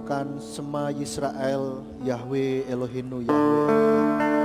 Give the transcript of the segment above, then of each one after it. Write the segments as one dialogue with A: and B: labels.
A: menyerukan Shema Yisrael, Yahweh Elohinu Yahweh.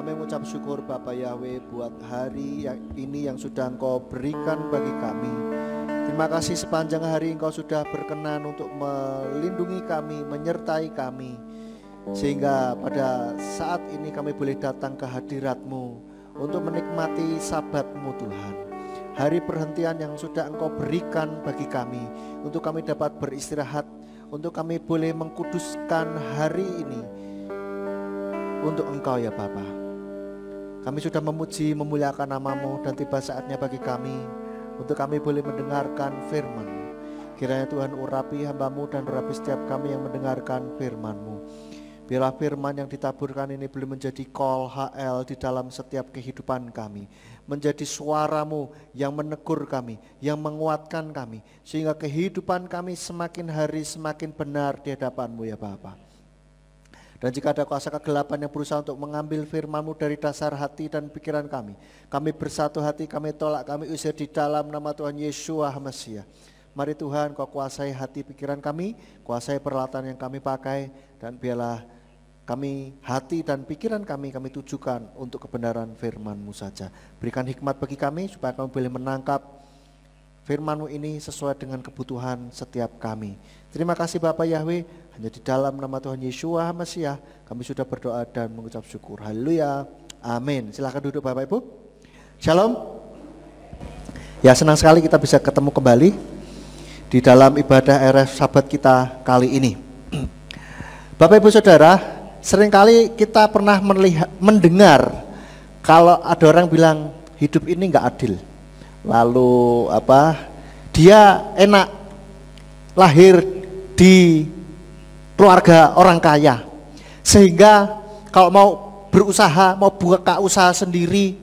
A: Mengucap syukur Bapa Yahweh buat hari ini yang sudah Engkau berikan bagi kami. Terima kasih sepanjang hari Engkau sudah berkenan untuk melindungi kami, menyertai kami, sehingga pada saat ini kami boleh datang ke hadirat-Mu untuk menikmati sabat-Mu Tuhan. Hari perhentian yang sudah Engkau berikan bagi kami, untuk kami dapat beristirahat, untuk kami boleh mengkuduskan hari ini untuk Engkau ya Bapa. Kami sudah memuji, memuliakan nama-Mu, dan tiba saatnya bagi kami untuk kami boleh mendengarkan firman-Mu. Kiranya Tuhan urapi hamba-Mu dan urapi setiap kami yang mendengarkan firman-Mu. Biarlah firman yang ditaburkan ini boleh menjadi kol HL di dalam setiap kehidupan kami, menjadi suara-Mu yang menegur kami, yang menguatkan kami, sehingga kehidupan kami semakin hari semakin benar di hadapan-Mu ya Bapa. Dan jika ada kuasa kegelapan yang berusaha untuk mengambil firman-Mu dari dasar hati dan pikiran kami bersatu hati, kami tolak, kami usir di dalam nama Tuhan Yeshua Mesias. Mari Tuhan Kau kuasai hati pikiran kami, kuasai peralatan yang kami pakai, dan biarlah kami, hati dan pikiran kami tujukan untuk kebenaran firman-Mu saja. Berikan hikmat bagi kami supaya kami boleh menangkap firman-Mu ini sesuai dengan kebutuhan setiap kami. Terima kasih Bapak Yahweh, hanya di dalam nama Tuhan Yeshua Mesias kami sudah berdoa dan mengucap syukur. Haleluya, amin. Silakan duduk Bapak Ibu. Shalom. Ya, senang sekali kita bisa ketemu kembali di dalam ibadah RF Sabat kita kali ini. Bapak Ibu Saudara, seringkali kita pernah mendengar kalau ada orang bilang hidup ini enggak adil. Lalu dia enak lahir di keluarga orang kaya, sehingga kalau mau berusaha, mau buka usaha sendiri,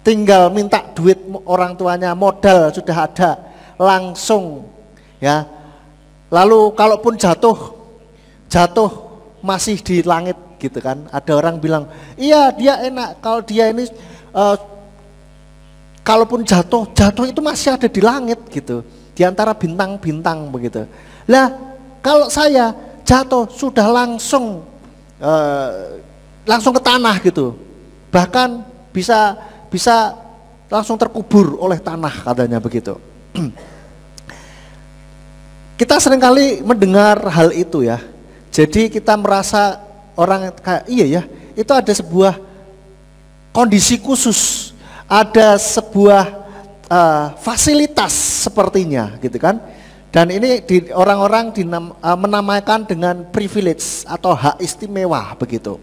A: tinggal minta duit orang tuanya, modal sudah ada langsung ya. Lalu kalaupun jatuh masih di langit gitu kan. Ada orang bilang iya dia enak, kalau dia ini kalaupun jatuh itu masih ada di langit gitu, di antara bintang-bintang begitu. Lah kalau saya jatuh sudah langsung ke tanah gitu, bahkan bisa langsung terkubur oleh tanah katanya begitu. Kita seringkali mendengar hal itu ya. Jadi kita merasa orang kayak iya ya, itu ada sebuah kondisi khusus, ada sebuah fasilitas sepertinya gitu kan. Dan ini orang-orang menamakan dengan privilege atau hak istimewa begitu.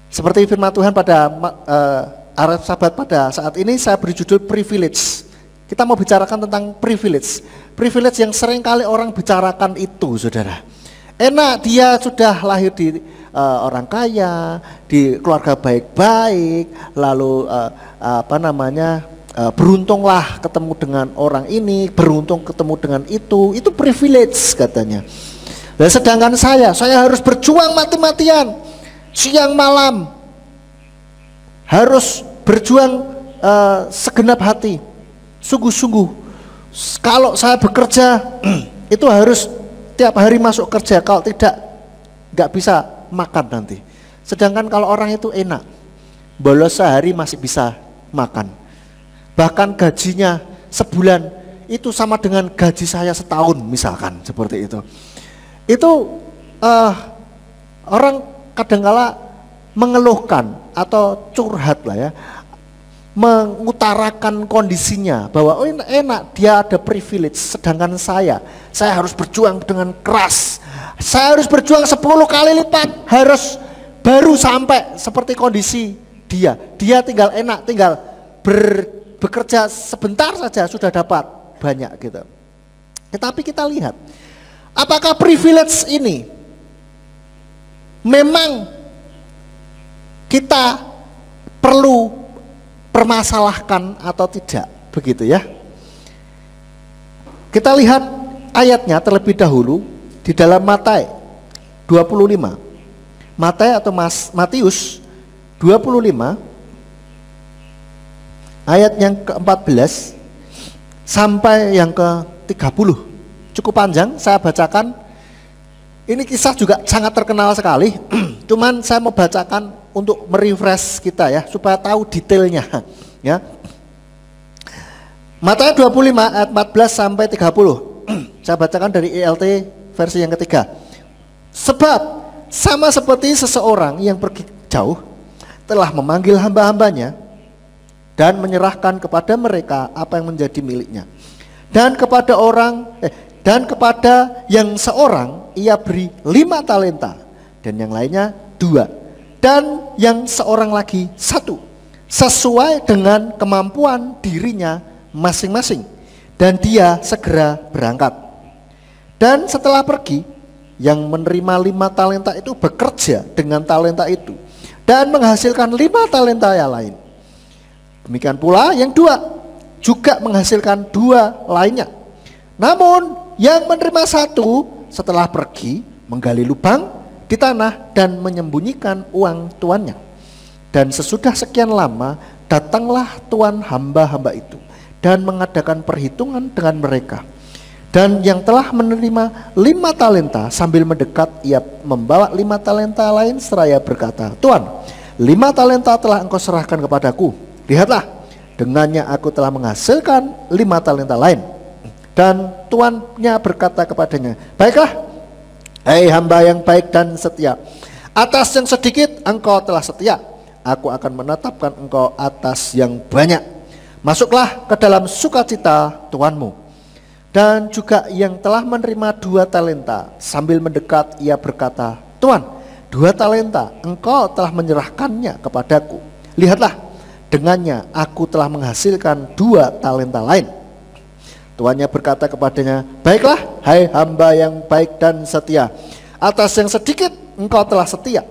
A: Seperti firman Tuhan pada RF Sabat pada saat ini saya beri judul privilege. Kita mau bicarakan tentang privilege. Privilege yang sering kali orang bicarakan itu saudara. Enak dia sudah lahir di orang kaya, di keluarga baik-baik, lalu beruntunglah ketemu dengan orang ini, beruntung ketemu dengan itu privilege katanya. Dan sedangkan saya harus berjuang mati-matian, siang malam, harus berjuang segenap hati, sungguh-sungguh. Kalau saya bekerja itu harus tiap hari masuk kerja, kalau tidak nggak bisa makan nanti. Sedangkan kalau orang itu enak, bolos sehari masih bisa makan. Bahkan gajinya sebulan itu sama dengan gaji saya setahun misalkan seperti itu. Itu orang kadangkala mengeluhkan atau curhat lah ya, mengutarakan kondisinya bahwa oh enak dia ada privilege, sedangkan saya harus berjuang dengan keras, saya harus berjuang 10 kali lipat, harus baru sampai seperti kondisi dia tinggal enak, tinggal bekerja sebentar saja sudah dapat banyak gitu. Tetapi kita lihat apakah privilege ini memang kita perlu permasalahkan atau tidak, begitu ya. Kita lihat ayatnya terlebih dahulu di dalam Matius 25. Matius 25 ayat yang ke-14 sampai yang ke-30. Cukup panjang, saya bacakan. Ini kisah juga sangat terkenal sekali. Cuman saya mau bacakan untuk merefresh kita ya, supaya tahu detailnya ya. Matius 25 ayat 14 sampai 30. Saya bacakan dari ELT versi yang ketiga. Sebab sama seperti seseorang yang pergi jauh telah memanggil hamba-hambanya dan menyerahkan kepada mereka apa yang menjadi miliknya. Dan kepada yang seorang ia beri 5 talenta, dan yang lainnya 2, dan yang seorang lagi 1, sesuai dengan kemampuan dirinya masing-masing, dan dia segera berangkat. Dan setelah pergi, yang menerima 5 talenta itu bekerja dengan talenta itu dan menghasilkan 5 talenta yang lain. Demikian pula yang 2 juga menghasilkan 2 lainnya. Namun yang menerima 1 setelah pergi menggali lubang di tanah dan menyembunyikan uang tuannya. Dan sesudah sekian lama datanglah tuan hamba-hamba itu dan mengadakan perhitungan dengan mereka. Dan yang telah menerima 5 talenta sambil mendekat ia membawa 5 talenta lain seraya berkata, Tuan, 5 talenta telah engkau serahkan kepadaku. Lihatlah, dengannya aku telah menghasilkan 5 talenta lain. Dan tuannya berkata kepadanya, baiklah, hai hamba yang baik dan setia, atas yang sedikit engkau telah setia, aku akan menetapkan engkau atas yang banyak. Masuklah ke dalam sukacita tuanmu. Dan juga yang telah menerima 2 talenta sambil mendekat ia berkata, Tuan, 2 talenta engkau telah menyerahkannya kepadaku. Lihatlah, dengannya aku telah menghasilkan 2 talenta lain. Tuannya berkata kepadanya, baiklah, hai hamba yang baik dan setia, atas yang sedikit engkau telah setia,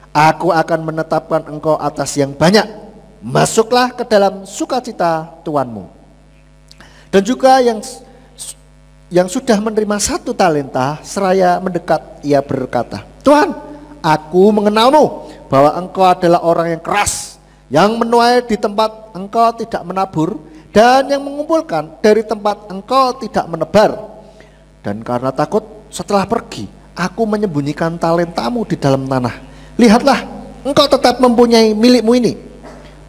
A: aku akan menetapkan engkau atas yang banyak. Masuklah ke dalam sukacita tuanmu. Dan juga yang sudah menerima 1 talenta seraya mendekat ia berkata, Tuan, aku mengenalmu bahwa engkau adalah orang yang keras, yang menuai di tempat engkau tidak menabur, dan yang mengumpulkan dari tempat engkau tidak menebar. Dan karena takut setelah pergi aku menyembunyikan talentamu di dalam tanah. Lihatlah, engkau tetap mempunyai milikmu ini.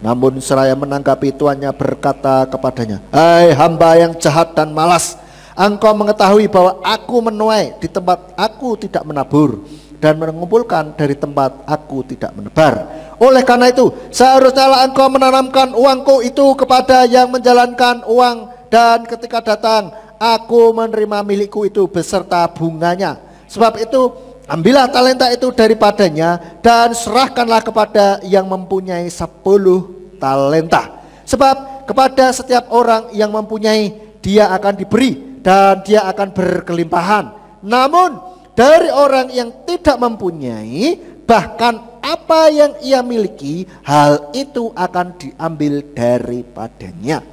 A: Namun seraya menanggapi tuannya berkata kepadanya, hai hamba yang jahat dan malas, engkau mengetahui bahwa aku menuai di tempat aku tidak menabur dan mengumpulkan dari tempat aku tidak menebar. Oleh karena itu seharusnya engkau menanamkan uangku itu kepada yang menjalankan uang, dan ketika datang aku menerima milikku itu beserta bunganya. Sebab itu ambillah talenta itu daripadanya dan serahkanlah kepada yang mempunyai 10 talenta. Sebab kepada setiap orang yang mempunyai dia akan diberi dan dia akan berkelimpahan. Namun dari orang yang tidak mempunyai, bahkan apa yang ia miliki, hal itu akan diambil daripadanya.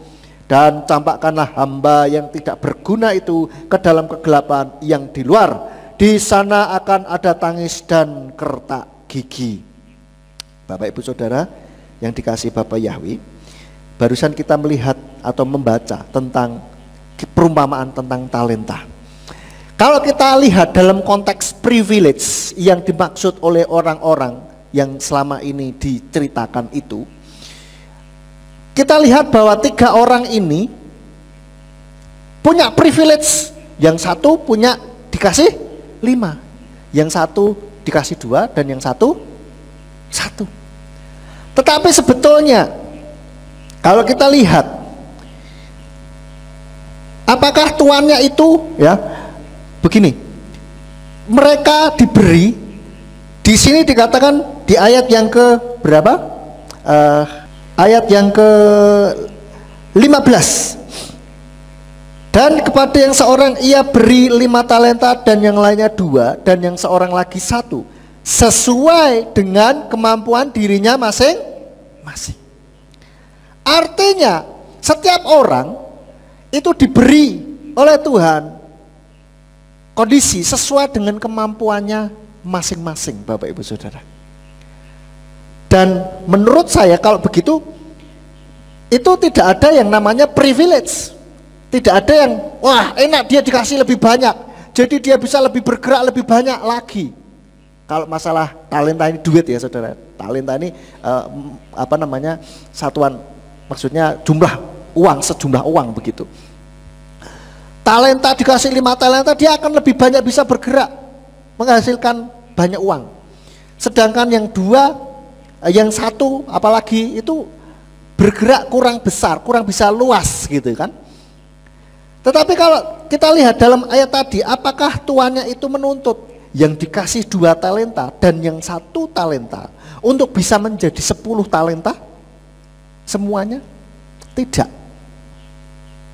A: Dan campakkanlah hamba yang tidak berguna itu ke dalam kegelapan yang di luar. Di sana akan ada tangis dan kertak gigi. Bapak Ibu Saudara yang dikasihi Bapak Yahweh, barusan kita melihat atau membaca tentang perumpamaan tentang talenta. Kalau kita lihat dalam konteks privilege yang dimaksud oleh orang-orang yang selama ini diceritakan itu, kita lihat bahwa 3 orang ini punya privilege, yang satu punya dikasih 5, yang satu dikasih 2, dan yang satu 1. Tetapi sebetulnya kalau kita lihat, apakah tuannya itu ya begini, mereka diberi, di sini dikatakan di ayat yang ke berapa? Ayat yang ke 15. Dan kepada yang seorang ia beri 5 talenta, dan yang lainnya 2, dan yang seorang lagi 1, sesuai dengan kemampuan dirinya masing-masing. Artinya setiap orang itu diberi oleh Tuhan kondisi sesuai dengan kemampuannya masing-masing, Bapak Ibu Saudara. Dan menurut saya kalau begitu, itu tidak ada yang namanya privilege. Tidak ada yang wah enak dia dikasih lebih banyak, jadi dia bisa lebih bergerak lebih banyak lagi. Kalau masalah talenta ini duit ya saudara, talenta ini satuan, maksudnya jumlah uang, sejumlah uang begitu. Talenta dikasih 5 talenta, dia akan lebih banyak bisa bergerak, menghasilkan banyak uang. Sedangkan yang 2, yang 1 apalagi itu bergerak kurang besar, kurang bisa luas gitu kan. Tetapi kalau kita lihat dalam ayat tadi, apakah tuannya itu menuntut yang dikasih 2 talenta dan yang 1 talenta untuk bisa menjadi 10 talenta semuanya? Tidak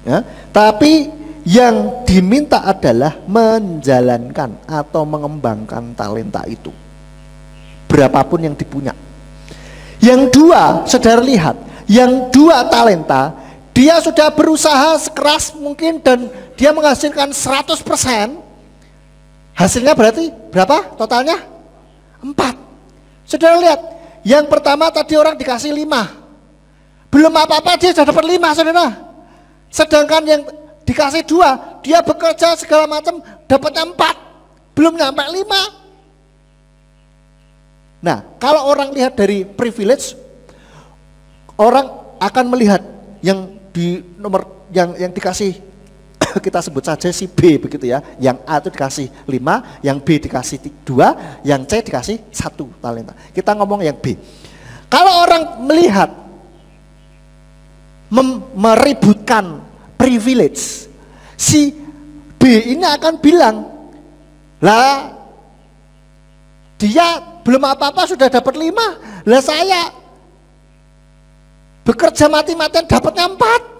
A: ya, tapi yang diminta adalah menjalankan atau mengembangkan talenta itu, berapapun yang dipunya. Yang 2, saudara lihat, yang 2 talenta, dia sudah berusaha sekeras mungkin dan dia menghasilkan 100%. Hasilnya berarti berapa totalnya? 4. Saudara lihat, yang pertama tadi orang dikasih 5, belum apa-apa dia sudah dapat 5 saudara. Sedangkan yang dikasih 2, dia bekerja segala macam dapatnya 4, belum nyampe 5. Nah, kalau orang lihat dari privilege, orang akan melihat yang di nomor yang dikasih kita sebut saja si B begitu ya, yang A itu dikasih 5, yang B dikasih 2, yang C dikasih 1 talenta. Kita ngomong yang B. Kalau orang melihat meributkan privilege, si B ini akan bilang, lah dia belum apa-apa sudah dapat 5, lah saya bekerja mati-matian dapatnya 4,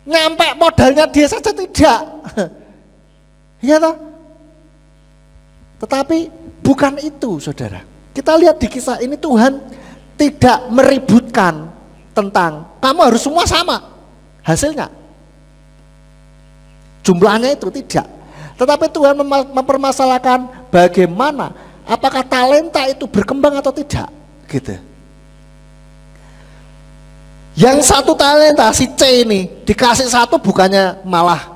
A: nyampe modalnya dia saja tidak. Iya toh? Tetapi bukan itu saudara. Kita lihat di kisah ini, Tuhan tidak meributkan tentang kamu harus semua sama hasilnya, jumlahnya itu tidak. Tetapi Tuhan mempermasalahkan bagaimana, apakah talenta itu berkembang atau tidak gitu. Yang 1 talenta si C ini dikasih 1, bukannya malah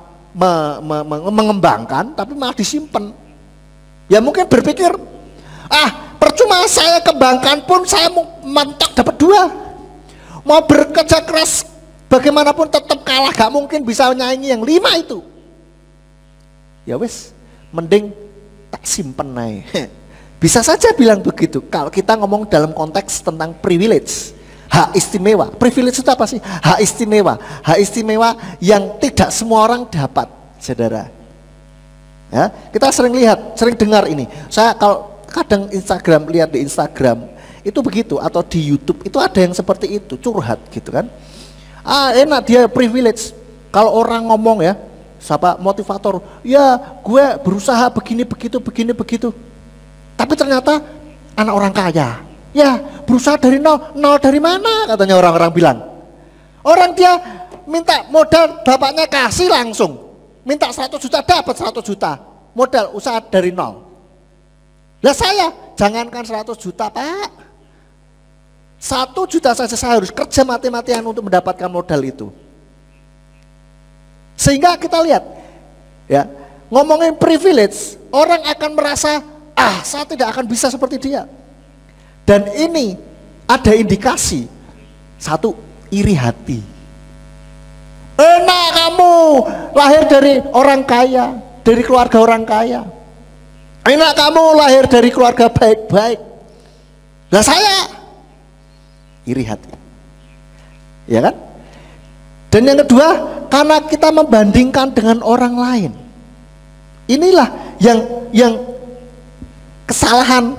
A: mengembangkan, tapi malah disimpan. Ya mungkin berpikir, percuma saya kembangkan pun saya mau mentok dapat 2, mau bekerja keras bagaimanapun tetap kalah, gak mungkin bisa nyaingi yang 5 itu. Ya wes, mending tak simpen aja. Bisa saja bilang begitu kalau kita ngomong dalam konteks tentang privilege. Hak istimewa. Privilege itu apa sih? Hak istimewa. Hak istimewa yang tidak semua orang dapat, saudara. Ya, kita sering lihat, sering dengar ini. Saya kalau kadang Instagram, lihat di Instagram itu begitu, atau di YouTube itu ada yang seperti itu, curhat gitu kan. Enak dia privilege. Kalau orang ngomong ya, siapa motivator, ya gue berusaha begini begitu. Tapi ternyata anak orang kaya. Ya berusaha dari nol dari mana katanya orang-orang bilang. Orang dia minta modal, bapaknya kasih langsung. Minta 100 juta dapat 100 juta. Modal usaha dari nol. Lah saya jangankan 100 juta Pak, 1 juta saja saya harus kerja mati-matian untuk mendapatkan modal itu. Sehingga kita lihat ya, ngomongin privilege, orang akan merasa saya tidak akan bisa seperti dia. Dan ini ada indikasi 1, iri hati. Enak kamu lahir dari orang kaya, dari keluarga orang kaya. Enak kamu lahir dari keluarga baik-baik. Lah saya iri hati. Ya kan? Dan yang kedua, karena kita membandingkan dengan orang lain. Inilah yang kesalahan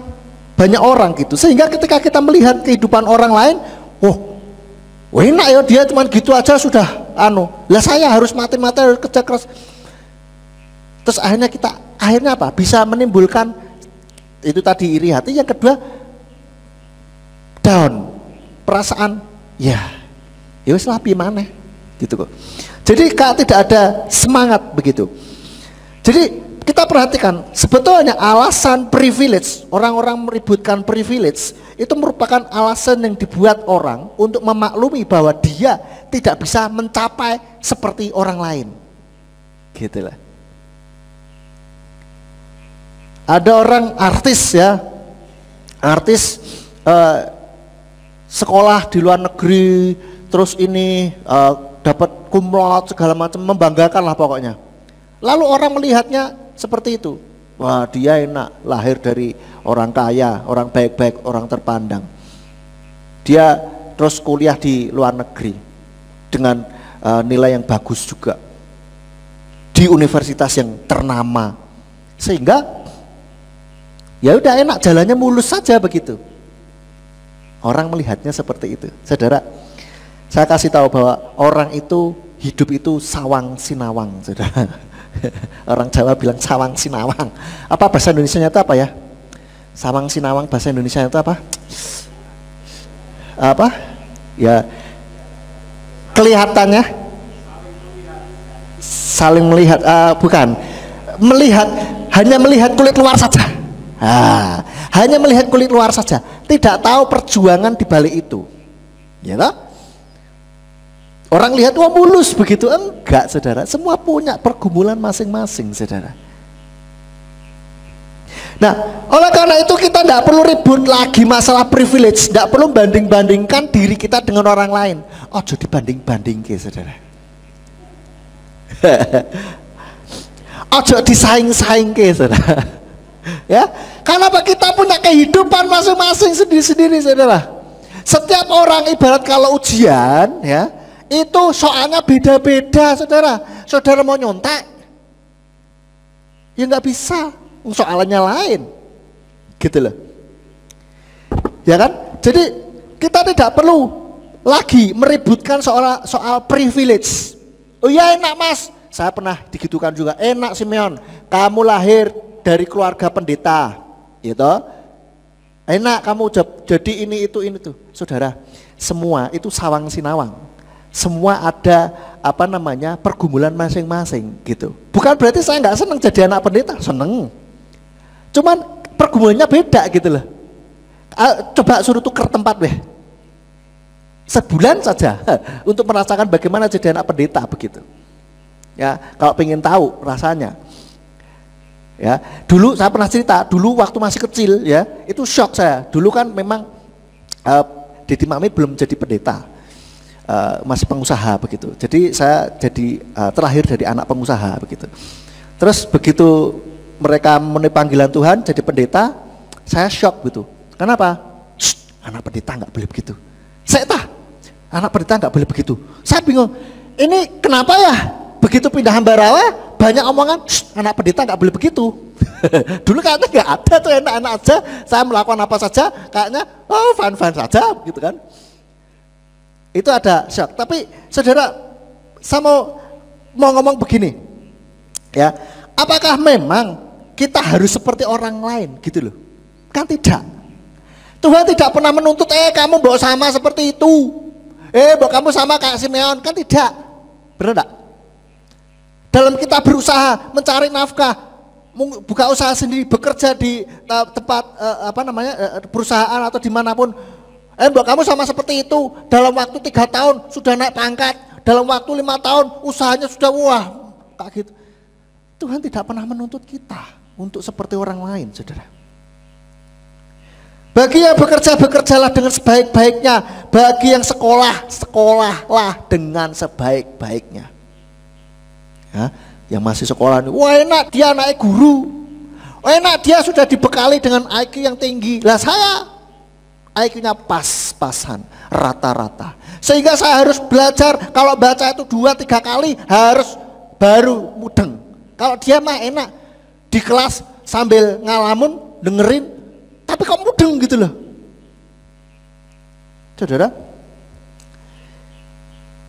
A: banyak orang gitu. Sehingga ketika kita melihat kehidupan orang lain, oh enak ya dia cuman gitu aja sudah lah saya harus mati-mati, harus kerja keras. Terus akhirnya apa? Bisa menimbulkan itu tadi iri hati. Yang kedua, down, perasaan ya wis lah piye maneh gitu kok. Jadi tidak ada semangat begitu. Jadi kita perhatikan, sebetulnya alasan privilege, orang-orang meributkan privilege itu merupakan alasan yang dibuat orang untuk memaklumi bahwa dia tidak bisa mencapai seperti orang lain. Gitulah. Ada orang artis ya, artis sekolah di luar negeri, terus ini dapat cum laude segala macam, membanggakan lah pokoknya. Lalu orang melihatnya seperti itu. Wah, dia enak lahir dari orang kaya, orang baik-baik, orang terpandang. Dia terus kuliah di luar negeri dengan nilai yang bagus juga di universitas yang ternama, sehingga ya udah enak, jalannya mulus saja begitu. Orang melihatnya seperti itu. Saudara, saya kasih tahu bahwa orang itu hidup itu sawang sinawang, saudara. Orang Jawa bilang sawang sinawang. Apa bahasa Indonesianya itu apa ya? Sawang sinawang bahasa Indonesia itu apa? Apa? Ya kelihatannya saling melihat, bukan melihat, hanya melihat kulit luar saja. Hanya melihat kulit luar saja, tidak tahu perjuangan di balik itu. Ya toh? Orang lihat wah mulus begitu, enggak saudara, semua punya pergumulan masing-masing saudara. Nah, oleh karena itu kita tidak perlu ribut lagi masalah privilege, tidak perlu banding-bandingkan diri kita dengan orang lain. Ojo dibanding-banding ke saudara. Ojo disaing-saing ke saudara. Ya, karena kita punya kehidupan masing-masing sendiri-sendiri saudara. Setiap orang ibarat kalau ujian ya, itu soalnya beda-beda saudara. Saudara mau nyontek ya nggak bisa, soalnya lain gitu loh ya kan. Jadi kita tidak perlu lagi meributkan soal privilege. Oh ya enak mas, saya pernah digitukan juga. Enak Simeon, kamu lahir dari keluarga pendeta gitu, enak kamu jadi ini itu saudara. Semua itu sawang sinawang, semua ada pergumulan masing-masing gitu. Bukan berarti saya nggak senang jadi anak pendeta, seneng. Cuman pergumulannya beda gitu loh. Coba suruh tuker tempat weh, sebulan saja untuk merasakan bagaimana jadi anak pendeta begitu. Ya, kalau pengen tahu rasanya. Ya, dulu saya pernah cerita, dulu waktu masih kecil ya, itu shock saya. Dulu kan memang Dedi Mami belum jadi pendeta. Masih pengusaha begitu. Jadi saya jadi terlahir dari anak pengusaha begitu. Terus begitu mereka memenuhi panggilan Tuhan jadi pendeta, saya shock gitu. Kenapa? Anak pendeta nggak boleh begitu. Anak pendeta nggak boleh begitu. Saya bingung. Ini kenapa ya? Begitu pindah hambarawa banyak omongan, anak pendeta nggak boleh begitu. Dulu kayaknya nggak ada tuh, enak-enak aja. Saya melakukan apa saja, kayaknya fun-fun saja gitu kan. Itu ada shock. Tapi saudara, saya mau ngomong begini ya, apakah memang kita harus seperti orang lain gitu loh? Kan tidak. Tuhan tidak pernah menuntut kamu bawa sama seperti itu, bawa kamu sama kayak Simeon, kan tidak. Benar enggak? Dalam kita berusaha mencari nafkah, buka usaha sendiri, bekerja di tempat perusahaan atau dimanapun, buat kamu sama seperti itu. Dalam waktu 3 tahun sudah naik pangkat, dalam waktu 5 tahun usahanya sudah wah kayak gitu. Tuhan tidak pernah menuntut kita untuk seperti orang lain saudara. Bagi yang bekerja, bekerjalah dengan sebaik-baiknya. Bagi yang sekolah, sekolahlah dengan sebaik-baiknya. Hah? Yang masih sekolah nih, wah enak dia anak guru, enak dia sudah dibekali dengan IQ yang tinggi. Lah saya IQ-nya pas-pasan, rata-rata. Sehingga saya harus belajar, kalau baca itu 2-3 kali harus baru mudeng. Kalau dia mah enak di kelas sambil ngalamun, dengerin, tapi kok mudeng gitu loh. Saudara,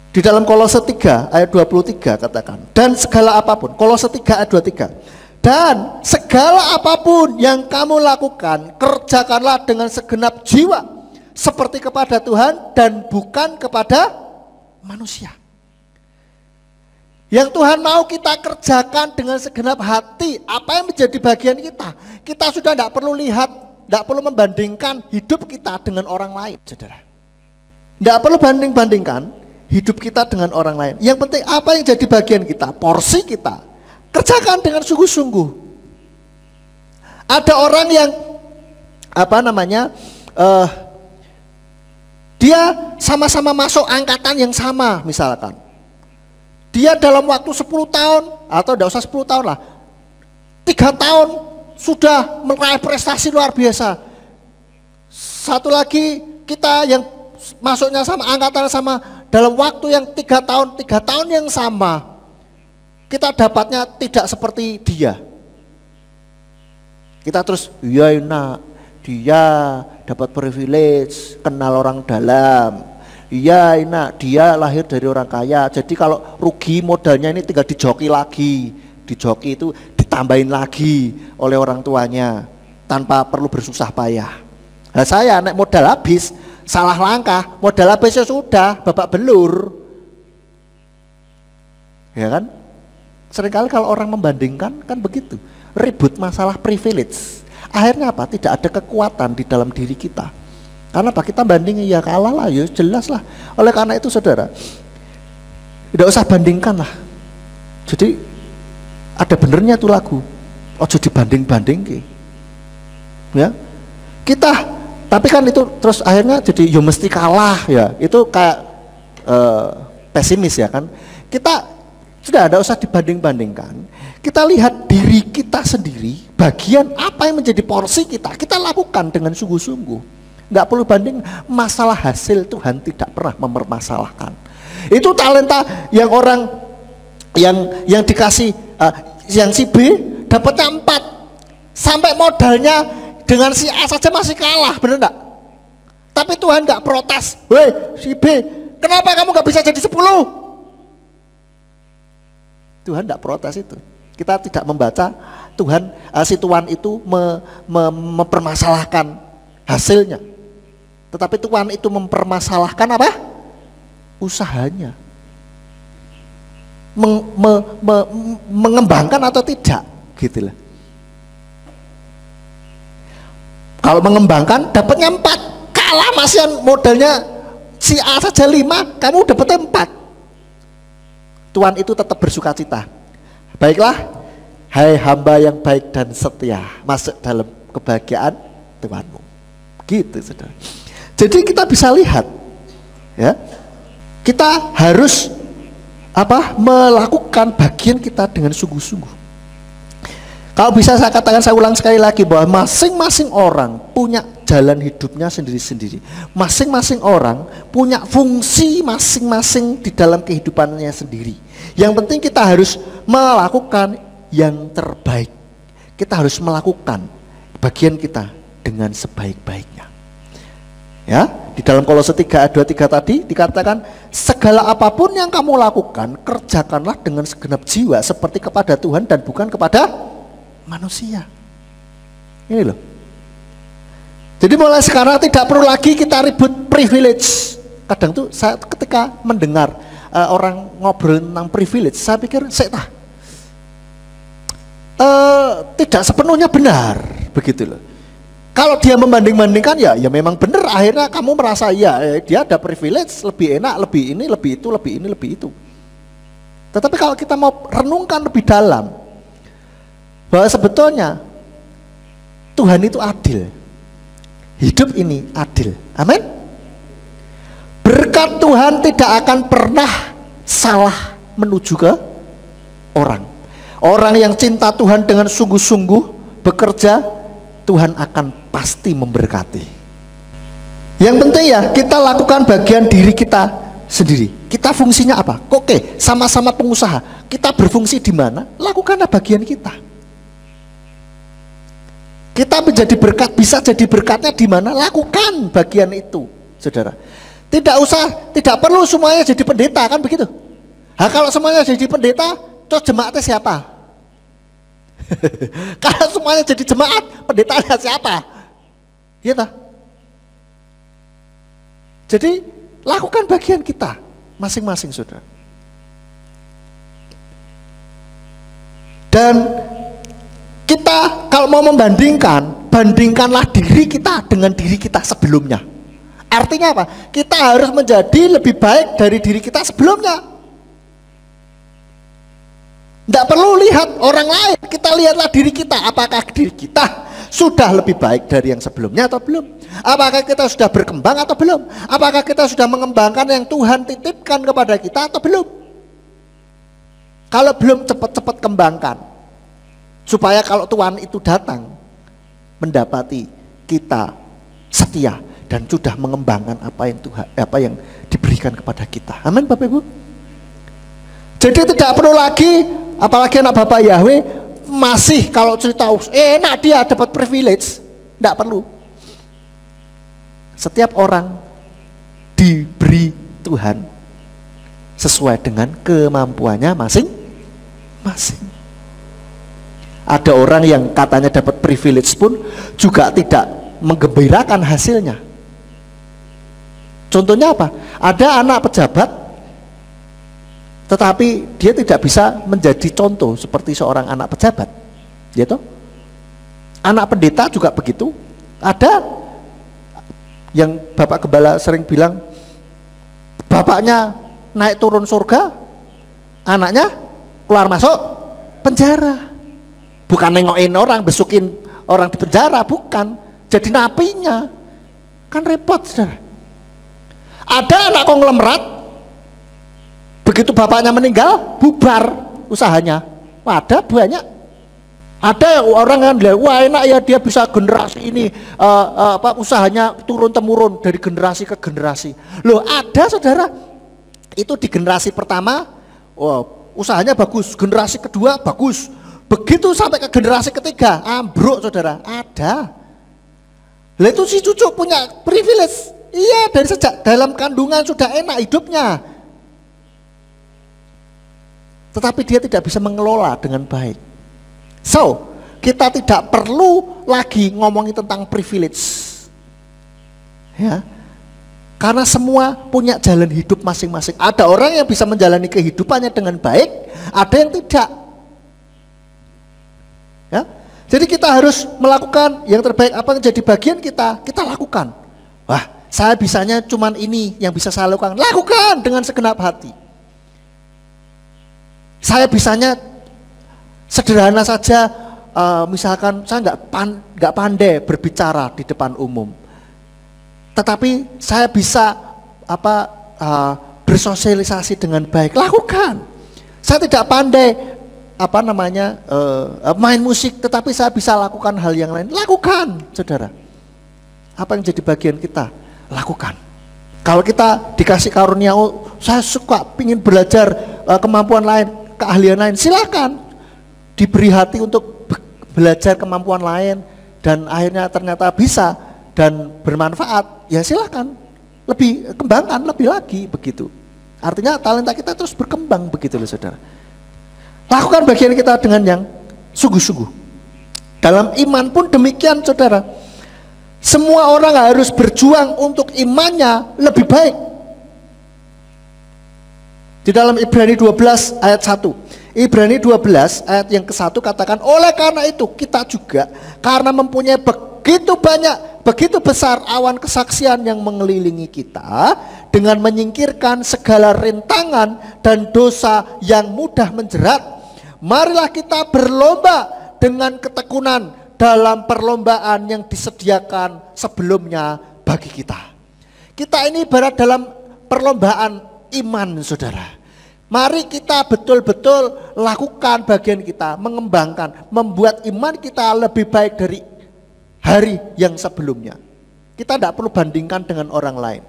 A: di dalam Kolose 3 ayat 23 katakan, dan segala apapun, Kolose 3 ayat 23, dan segala apapun yang kamu lakukan, kerjakanlah dengan segenap jiwa, seperti kepada Tuhan dan bukan kepada manusia. Yang Tuhan mau kita kerjakan dengan segenap hati, apa yang menjadi bagian kita. Kita sudah tidak perlu lihat, tidak perlu membandingkan hidup kita dengan orang lain, saudara. Tidak perlu banding-bandingkan hidup kita dengan orang lain. Yang penting apa yang jadi bagian kita, porsi kita, kerjakan dengan sungguh-sungguh. Ada orang yang dia sama-sama masuk angkatan yang sama misalkan. Dia dalam waktu 10 tahun atau tidak usah 10 tahun lah, 3 tahun sudah meraih prestasi luar biasa. Satu lagi kita yang masuknya sama angkatan sama, dalam waktu yang 3 tahun yang sama, kita dapatnya tidak seperti dia. Kita terus, ya enak, dia dapat privilege, kenal orang dalam. Iya enak, dia lahir dari orang kaya. Jadi kalau rugi modalnya ini tinggal dijoki lagi. Dijoki itu ditambahin lagi oleh orang tuanya tanpa perlu bersusah payah. Nah saya naik modal habis, salah langkah, modal habis ya sudah, babak belur. Ya kan? Seringkali kalau orang membandingkan kan begitu, ribut masalah privilege. Akhirnya apa? Tidak ada kekuatan di dalam diri kita. Karena apa? Kita bandingin, ya kalah lah, ya jelas lah. Oleh karena itu saudara, tidak usah bandingkan lah. Jadi ada benernya tuh lagu, ojo dibanding-banding. Ya, kita, tapi kan itu terus akhirnya jadi ya mesti kalah ya. Itu kayak pesimis ya kan. Kita sudah ada usah dibanding-bandingkan. Kita lihat diri kita sendiri, bagian apa yang menjadi porsi kita lakukan dengan sungguh-sungguh. Nggak perlu banding, masalah hasil Tuhan tidak pernah mempermasalahkan. Itu talenta yang orang yang dikasih yang si B dapatnya 4, sampai modalnya dengan si A saja masih kalah, bener enggak? Tapi Tuhan nggak protes, weh si B, kenapa kamu nggak bisa jadi 10? Tuhan nggak protes itu. Kita tidak membaca Tuhan, si Tuhan itu mempermasalahkan hasilnya. Tetapi Tuhan itu mempermasalahkan apa? Usahanya. Mengembangkan atau tidak, gitulah. Kalau mengembangkan dapatnya 4, kalah masih modalnya si A saja 5, kamu dapatnya 4. Tuhan itu tetap bersuka cita. Baiklah, hai hamba yang baik dan setia, masuk dalam kebahagiaan Tuhanmu. Gitu saudara. Jadi kita bisa lihat, ya, kita harus melakukan bagian kita dengan sungguh-sungguh. Kalau bisa saya katakan, saya ulang sekali lagi bahwa masing-masing orang punya jalan hidupnya sendiri-sendiri. Masing-masing orang punya fungsi masing-masing di dalam kehidupannya sendiri. Yang penting kita harus melakukan yang terbaik. Kita harus melakukan bagian kita dengan sebaik-baiknya. Ya, di dalam Kolose 3 ayat 23 tadi dikatakan, segala apapun yang kamu lakukan, kerjakanlah dengan segenap jiwa seperti kepada Tuhan dan bukan kepada manusia. Ini loh. Jadi mulai sekarang tidak perlu lagi kita ribut privilege. Kadang tuh saya ketika mendengar orang ngobrol tentang privilege, saya pikir tidak sepenuhnya benar, begitu loh. Kalau dia membanding-bandingkan ya memang benar, akhirnya kamu merasa dia ada privilege, lebih enak, lebih ini, lebih itu, lebih ini, lebih itu. Tetapi kalau kita mau renungkan lebih dalam, bahwa sebetulnya Tuhan itu adil, hidup ini adil, amin. Berkat Tuhan tidak akan pernah salah menuju ke orang. Orang yang cinta Tuhan dengan sungguh-sungguh bekerja, Tuhan akan pasti memberkati. Yang penting ya kita lakukan bagian diri kita sendiri. Kita fungsinya apa? Oke, sama-sama pengusaha. Kita berfungsi di mana? Lakukanlah bagian kita. Kita menjadi berkat, bisa jadi berkatnya di mana? Lakukan bagian itu, saudara. Tidak perlu semuanya jadi pendeta, kan begitu? Kalau semuanya jadi pendeta, terus jemaatnya siapa? Kalau semuanya jadi jemaat, pendetanya siapa? Gitu. Jadi lakukan bagian kita masing-masing, saudara. Dan kita kalau mau membandingkan, bandingkanlah diri kita dengan diri kita sebelumnya. Artinya apa? Kita harus menjadi lebih baik dari diri kita sebelumnya. Tidak perlu lihat orang lain, kita lihatlah diri kita. Apakah diri kita sudah lebih baik dari yang sebelumnya atau belum? Apakah kita sudah berkembang atau belum? Apakah kita sudah mengembangkan yang Tuhan titipkan kepada kita atau belum? Kalau belum, cepat-cepat kembangkan. Supaya kalau Tuhan itu datang, mendapati kita setia dan sudah mengembangkan apa yang diberikan kepada kita. Amin, Bapak Ibu. Jadi tidak perlu lagi, apalagi anak Bapak Yahweh masih kalau cerita enak dia dapat privilege, tidak perlu. Setiap orang diberi Tuhan sesuai dengan kemampuannya masing-masing. Ada orang yang katanya dapat privilege pun juga tidak menggembirakan hasilnya. Contohnya apa? Ada anak pejabat tetapi dia tidak bisa menjadi contoh seperti seorang anak pejabat, gitu. Anak pendeta juga begitu. Ada yang Bapak Gembala sering bilang, bapaknya naik turun surga, anaknya keluar masuk penjara. Bukan nengokin orang, besukin orang di penjara, bukan. Jadi napinya, kan repot, saudara. Ada anak konglomerat, begitu bapaknya meninggal, bubar usahanya. Ada banyak. Ada orang yang bilang, wah enak ya dia bisa generasi ini usahanya turun temurun dari generasi ke generasi. Loh ada, saudara, itu di generasi pertama, usahanya bagus, generasi kedua bagus, begitu sampai ke generasi ketiga ambruk, saudara. Ada. Lah itu si cucu punya privilege. Iya, dari sejak dalam kandungan sudah enak hidupnya. Tetapi dia tidak bisa mengelola dengan baik. So, kita tidak perlu lagi ngomongin tentang privilege. Ya. Karena semua punya jalan hidup masing-masing. Ada orang yang bisa menjalani kehidupannya dengan baik, ada yang tidak. Ya. Jadi kita harus melakukan yang terbaik, apa yang jadi bagian kita lakukan. Wah, saya bisanya cuman ini yang bisa saya lakukan. Lakukan dengan segenap hati. Saya bisanya sederhana saja, misalkan saya nggak pandai berbicara di depan umum, tetapi saya bisa bersosialisasi dengan baik. Lakukan. Saya tidak pandai main musik, tetapi saya bisa lakukan hal yang lain. Lakukan, saudara. Apa yang jadi bagian kita, lakukan. Kalau kita dikasih karunia, saya suka ingin belajar kemampuan lain, keahlian lain, silakan. Diberi hati untuk belajar kemampuan lain dan akhirnya ternyata bisa dan bermanfaat, ya silakan. Lebih kembangkan lebih lagi, begitu. Artinya talenta kita terus berkembang, begitu loh, saudara. Lakukan bagian kita dengan yang sungguh-sungguh. Dalam iman pun demikian, saudara. Semua orang harus berjuang untuk imannya lebih baik. Di dalam Ibrani 12 ayat 1. Ibrani 12 ayat yang ke-1 katakan, oleh karena itu kita juga, karena mempunyai begitu banyak, begitu besar awan kesaksian yang mengelilingi kita, dengan menyingkirkan segala rintangan dan dosa yang mudah menjerat, marilah kita berlomba dengan ketekunan dalam perlombaan yang disediakan sebelumnya bagi kita. Kita ini ibarat dalam perlombaan iman, saudara. Mari kita betul-betul lakukan bagian kita, mengembangkan, membuat iman kita lebih baik dari hari yang sebelumnya. Kita tidak perlu bandingkan dengan orang lain.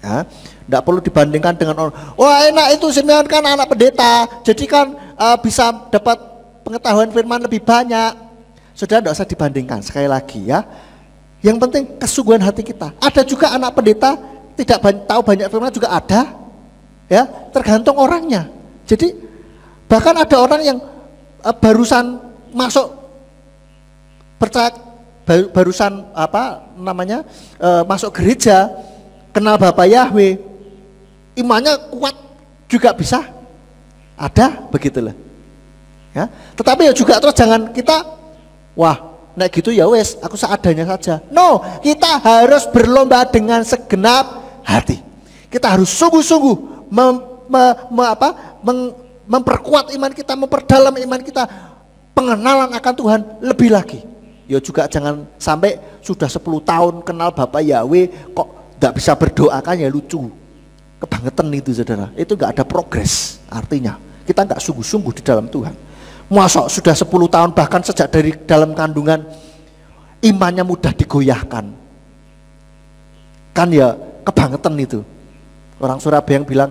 A: Ya, tidak perlu dibandingkan dengan orang. Wah enak itu Simeon kan anak pendeta, jadi kan bisa dapat pengetahuan firman lebih banyak. Sudah tidak usah dibandingkan sekali lagi ya. Yang penting kesungguhan hati kita. Ada juga anak pendeta tidak tahu banyak firman juga ada, ya tergantung orangnya. Jadi bahkan ada orang yang barusan masuk percaya, barusan masuk gereja, kenal Bapak Yahweh, imannya kuat juga bisa ada begitulah ya. Tetapi ya juga terus jangan kita wah nek gitu ya wes aku seadanya saja. No, kita harus berlomba dengan segenap hati. Kita harus sungguh-sungguh memperkuat iman kita, memperdalam iman kita, pengenalan akan Tuhan lebih lagi. Ya juga jangan sampai sudah 10 tahun kenal Bapak Yahweh kok tidak bisa berdoa, kan ya lucu. Kebangetan itu saudara, itu nggak ada progres. Artinya kita nggak sungguh-sungguh di dalam Tuhan. Masa sudah 10 tahun bahkan sejak dari dalam kandungan imannya mudah digoyahkan. Kan ya kebangetan itu. Orang Surabaya yang bilang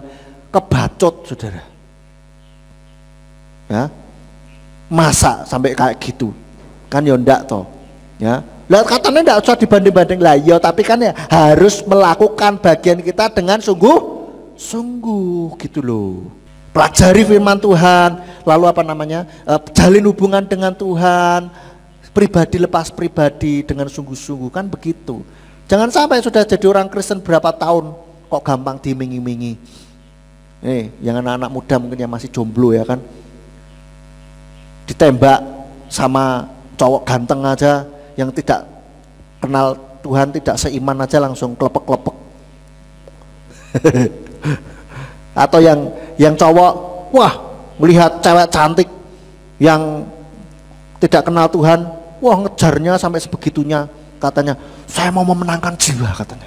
A: kebacot saudara. Ya, masa sampai kayak gitu? Kan ya ndak toh. Ya. Lah katanya ndak usah dibanding-banding lah ya, tapi kan ya harus melakukan bagian kita dengan sungguh-sungguh gitu loh. Pelajari firman Tuhan, lalu jalin hubungan dengan Tuhan, pribadi lepas pribadi dengan sungguh-sungguh, kan begitu. Jangan sampai sudah jadi orang Kristen berapa tahun kok gampang dimingi-mingi. Yang anak-anak muda mungkin yang masih jomblo ya kan, ditembak sama cowok ganteng aja yang tidak kenal Tuhan, tidak seiman aja langsung klepek-klepek. Atau yang cowok wah melihat cewek cantik yang tidak kenal Tuhan, wah ngejarnya sampai sebegitunya, katanya saya mau memenangkan jiwa katanya.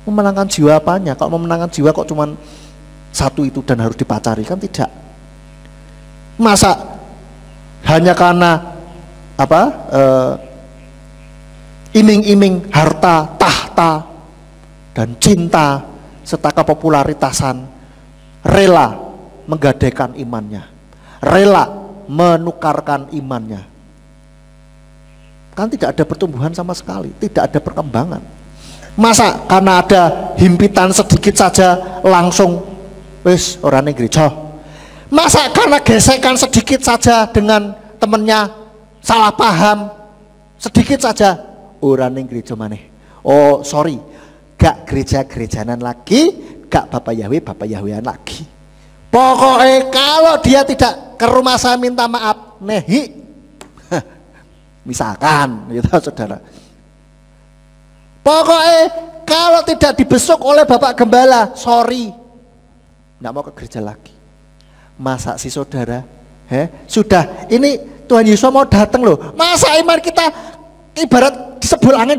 A: Memenangkan jiwa apanya? Kalau memenangkan jiwa kok cuman satu itu dan harus dipacari, kan tidak. Masa hanya karena iming-iming harta, tahta dan cinta serta kepopularitasan rela menggadaikan imannya, rela menukarkan imannya. Kan tidak ada pertumbuhan sama sekali, tidak ada perkembangan. Masa karena ada himpitan sedikit saja langsung wis orangnya gereja. Masa karena gesekan sedikit saja dengan temennya salah paham sedikit saja orangnya gereja maneh. Oh sorry, gak gereja-gerejanan lagi, gak Bapak Yahwehan lagi. Pokoknya kalau dia tidak ke rumah saya minta maaf, nehi, misalkan, gitu saudara. Pokoknya kalau tidak dibesuk oleh Bapak Gembala, sorry, nggak mau ke gereja lagi. Masa sih saudara? Sudah, ini Tuhan Yesus mau datang loh. Masa iman kita ibarat disebul angin,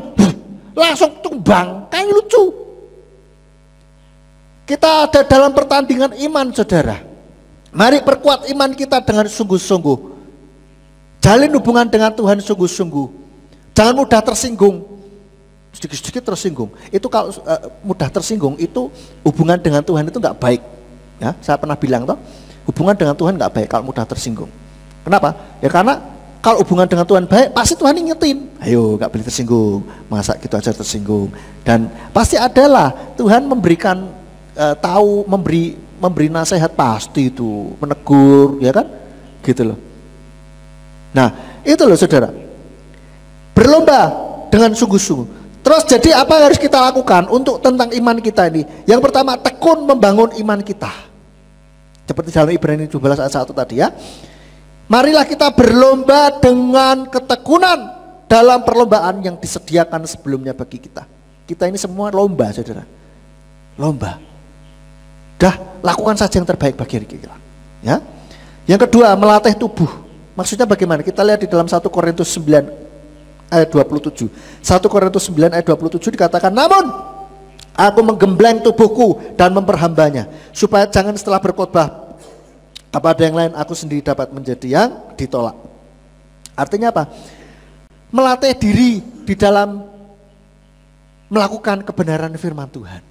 A: langsung tumbang, kayak lucu. Kita ada dalam pertandingan iman saudara. Mari perkuat iman kita dengan sungguh-sungguh. Jalin hubungan dengan Tuhan sungguh-sungguh. Jangan mudah tersinggung. Sedikit-sedikit tersinggung. Itu kalau mudah tersinggung itu hubungan dengan Tuhan itu nggak baik. Ya, saya pernah bilang toh, hubungan dengan Tuhan nggak baik kalau mudah tersinggung. Kenapa? Ya karena kalau hubungan dengan Tuhan baik, pasti Tuhan ingetin. Ayo, nggak boleh tersinggung. Masa gitu aja tersinggung. Dan pasti adalah Tuhan memberikan memberi nasihat, pasti itu menegur, ya kan? Gitu loh. Nah, itu loh saudara. Berlomba dengan sungguh-sungguh. Terus jadi apa yang harus kita lakukan untuk tentang iman kita ini? Yang pertama, tekun membangun iman kita. Seperti dalam Ibrani 12 ayat 1 tadi ya. Marilah kita berlomba dengan ketekunan dalam perlombaan yang disediakan sebelumnya bagi kita. Kita ini semua lomba saudara. Lomba. Dah, lakukan saja yang terbaik bagi kita. Ya. Yang kedua, melatih tubuh. Maksudnya bagaimana? Kita lihat di dalam 1 Korintus 9 ayat 27. 1 Korintus 9 ayat 27 dikatakan, namun Aku menggembleng tubuhku dan memperhambanya, supaya jangan setelah berkhotbah kepada yang lain aku sendiri dapat menjadi yang ditolak. Artinya apa? Melatih diri di dalam melakukan kebenaran firman Tuhan.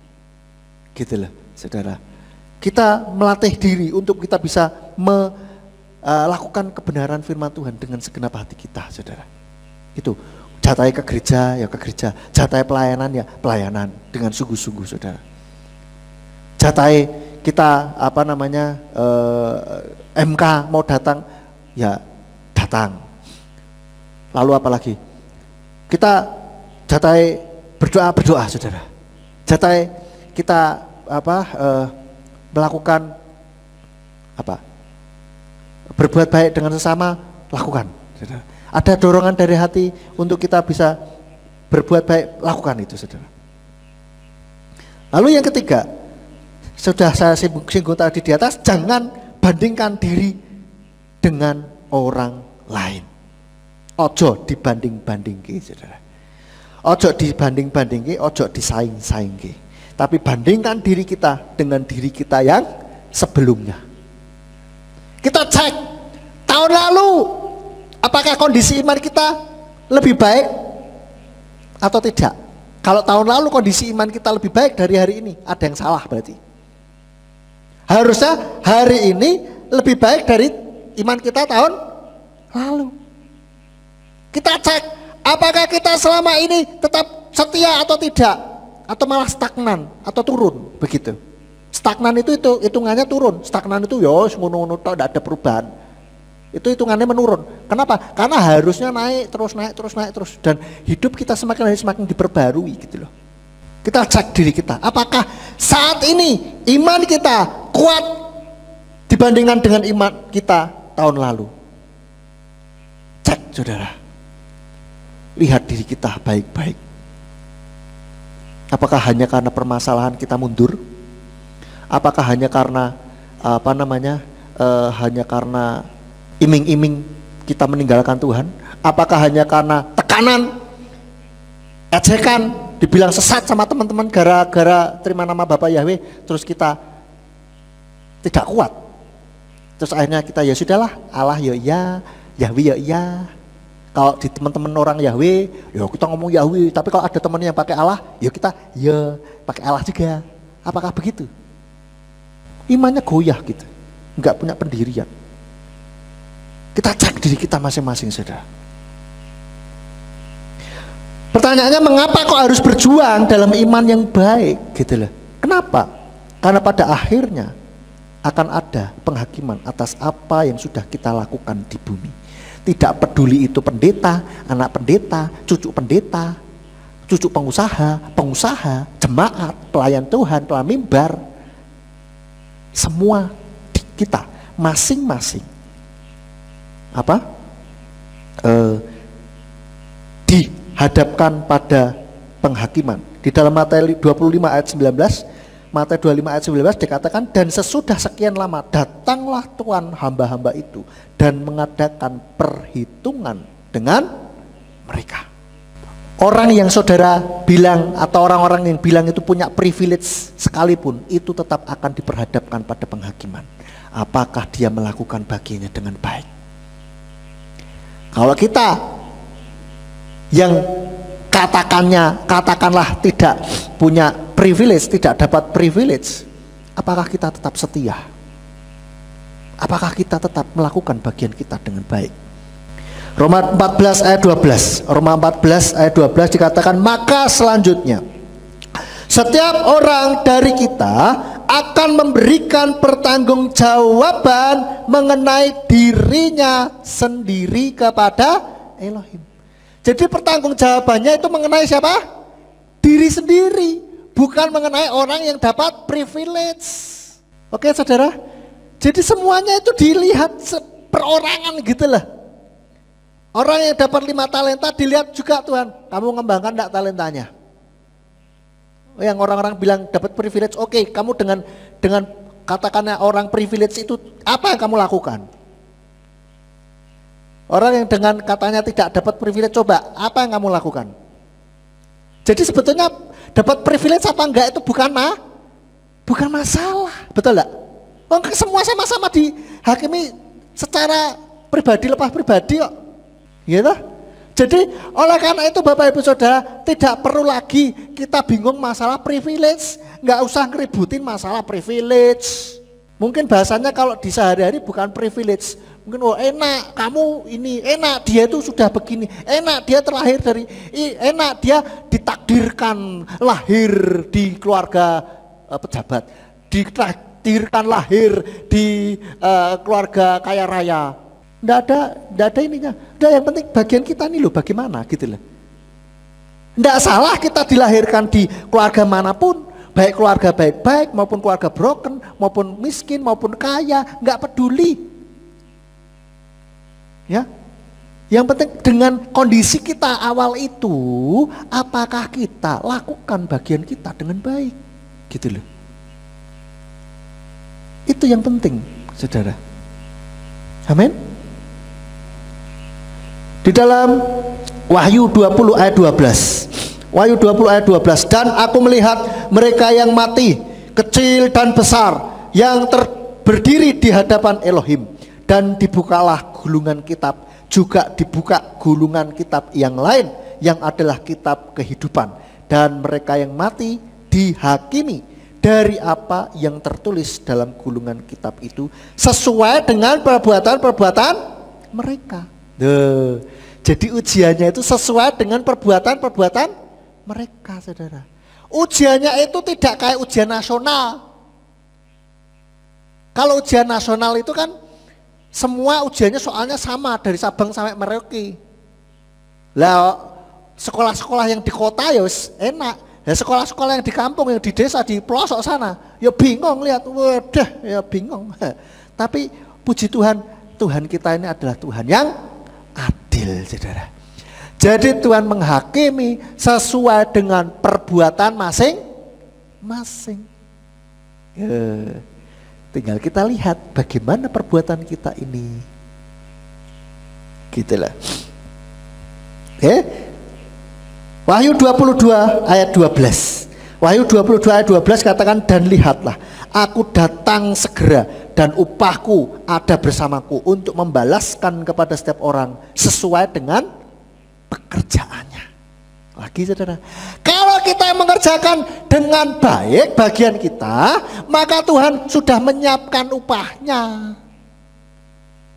A: Gitu loh, saudara. Kita melatih diri untuk kita bisa melakukan kebenaran firman Tuhan dengan segenap hati kita, saudara. Itu. Jatai ke gereja, ya ke gereja. Jatai pelayanan, ya pelayanan dengan sungguh-sungguh, saudara. Jatai kita MK mau datang, ya datang. Lalu apa lagi? Kita jatai berdoa, saudara. Jatai kita melakukan berbuat baik dengan sesama, lakukan, saudara. Ada dorongan dari hati untuk kita bisa berbuat baik, lakukan itu, saudara. Lalu yang ketiga, sudah saya singgung tadi di atas, jangan bandingkan diri dengan orang lain. Ojo dibanding-bandingke, saudara. Ojo dibanding-bandingke, ojo disaing-saingke. Tapi bandingkan diri kita dengan diri kita yang sebelumnya. Kita cek tahun lalu, apakah kondisi iman kita lebih baik atau tidak? Kalau tahun lalu kondisi iman kita lebih baik dari hari ini, ada yang salah berarti. Harusnya hari ini lebih baik dari iman kita tahun lalu. Kita cek, apakah kita selama ini tetap setia atau tidak, atau malah stagnan atau turun, begitu. Stagnan itu hitungannya turun, stagnan itu ngono-ngono tok, tidak ada perubahan. Itu hitungannya menurun. Kenapa? Karena harusnya naik terus, dan hidup kita semakin hari semakin diperbarui, gitu loh. Kita cek diri kita, apakah saat ini iman kita kuat dibandingkan dengan iman kita tahun lalu? Cek, saudara. Lihat diri kita baik-baik. Apakah hanya karena permasalahan kita mundur? Apakah hanya karena hanya karena iming-iming kita meninggalkan Tuhan? Apakah hanya karena tekanan, ejekan, dibilang sesat sama teman-teman gara-gara terima nama Bapak Yahweh, terus kita tidak kuat? Terus akhirnya kita ya sudahlah, Allah ya ya, Yahweh ya ya. Kalau di teman-teman orang Yahweh, ya kita ngomong Yahweh, tapi kalau ada teman yang pakai Allah, ya kita ya pakai Allah juga. Apakah begitu? Imannya goyah gitu, nggak punya pendirian. Kita cek diri kita masing-masing, saudara. Pertanyaannya, mengapa kok harus berjuang dalam iman yang baik, gitu loh? Kenapa? Karena pada akhirnya akan ada penghakiman atas apa yang sudah kita lakukan di bumi. Tidak peduli itu pendeta, anak pendeta, cucu pengusaha, jemaat, pelayan Tuhan, pelayan mimbar. Semua kita masing-masing dihadapkan pada penghakiman. Di dalam Matius 25 ayat 19, Matius 25 ayat 19 dikatakan, dan sesudah sekian lama datanglah Tuhan hamba-hamba itu dan mengadakan perhitungan dengan mereka. Orang yang saudara bilang atau orang-orang yang bilang itu punya privilege sekalipun, itu tetap akan diperhadapkan pada penghakiman. Apakah dia melakukan bagiannya dengan baik? Kalau kita yang katakanlah tidak punya privilege, tidak dapat privilege, apakah kita tetap setia? Apakah kita tetap melakukan bagian kita dengan baik? Roma 14 ayat 12. Roma 14 ayat 12 dikatakan, maka selanjutnya setiap orang dari kita akan memberikan pertanggungjawaban mengenai dirinya sendiri kepada Elohim. Jadi pertanggungjawabannya itu mengenai siapa? Diri sendiri, bukan mengenai orang yang dapat privilege. Oke, saudara? Jadi semuanya itu dilihat perorangan gitu lah. Orang yang dapat 5 talenta dilihat juga, Tuhan, kamu ngembangkan enggak talentanya? Yang orang-orang bilang dapat privilege, oke, kamu dengan katakannya orang privilege itu apa yang kamu lakukan? Orang yang dengan katanya tidak dapat privilege, coba apa yang kamu lakukan? Jadi sebetulnya Dapat privilege apa enggak itu bukan masalah. Betul enggak? Semua sama-sama dihakimi secara pribadi lepas pribadi kok. Gitu? Jadi oleh karena itu Bapak Ibu Saudara, tidak perlu lagi kita bingung masalah privilege. Nggak usah ngeributin masalah privilege. Mungkin bahasanya kalau di sehari-hari bukan privilege. Mungkin enak kamu ini, enak dia itu sudah begini, enak dia terlahir dari, enak dia ditakdirkan lahir di keluarga pejabat, ditakdirkan lahir di keluarga kaya raya. Nggak ada ininya. Udah, yang penting bagian kita nih loh bagaimana gitu loh. Nggak salah kita dilahirkan di keluarga manapun, baik keluarga baik-baik maupun keluarga broken, maupun miskin maupun kaya, nggak peduli. Ya, yang penting dengan kondisi kita awal itu, apakah kita lakukan bagian kita dengan baik, gitu loh. Itu yang penting, saudara. Amin. Di dalam Wahyu 20 ayat 12. Wahyu 20 ayat 12. Dan aku melihat mereka yang mati, kecil dan besar, yang berdiri di hadapan Elohim. Dan dibukalah gulungan kitab, juga dibuka gulungan kitab yang lain, yang adalah kitab kehidupan. Dan mereka yang mati dihakimi dari apa yang tertulis dalam gulungan kitab itu, sesuai dengan perbuatan-perbuatan mereka. Jadi ujiannya itu sesuai dengan perbuatan-perbuatan mereka, saudara. Ujiannya itu tidak kayak ujian nasional. Kalau ujian nasional itu kan semua ujiannya soalnya sama dari Sabang sampai Merauke. Lah sekolah-sekolah yang di kota ya enak. Ya sekolah-sekolah yang di kampung, yang di desa, di pelosok sana, ya bingung lihat, wadah, ya bingung. Tapi puji Tuhan, Tuhan kita ini adalah Tuhan yang adil, saudara. Jadi Tuhan menghakimi sesuai dengan perbuatan masing-masing. Tinggal kita lihat bagaimana perbuatan kita ini. Gitulah. Wahyu 22 ayat 12. Wahyu 22 ayat 12 katakan, dan lihatlah, aku datang segera dan upahku ada bersamaku untuk membalaskan kepada setiap orang sesuai dengan pekerjaannya. Lagi saudara, kalau kita mengerjakan dengan baik bagian kita, maka Tuhan sudah menyiapkan upahnya.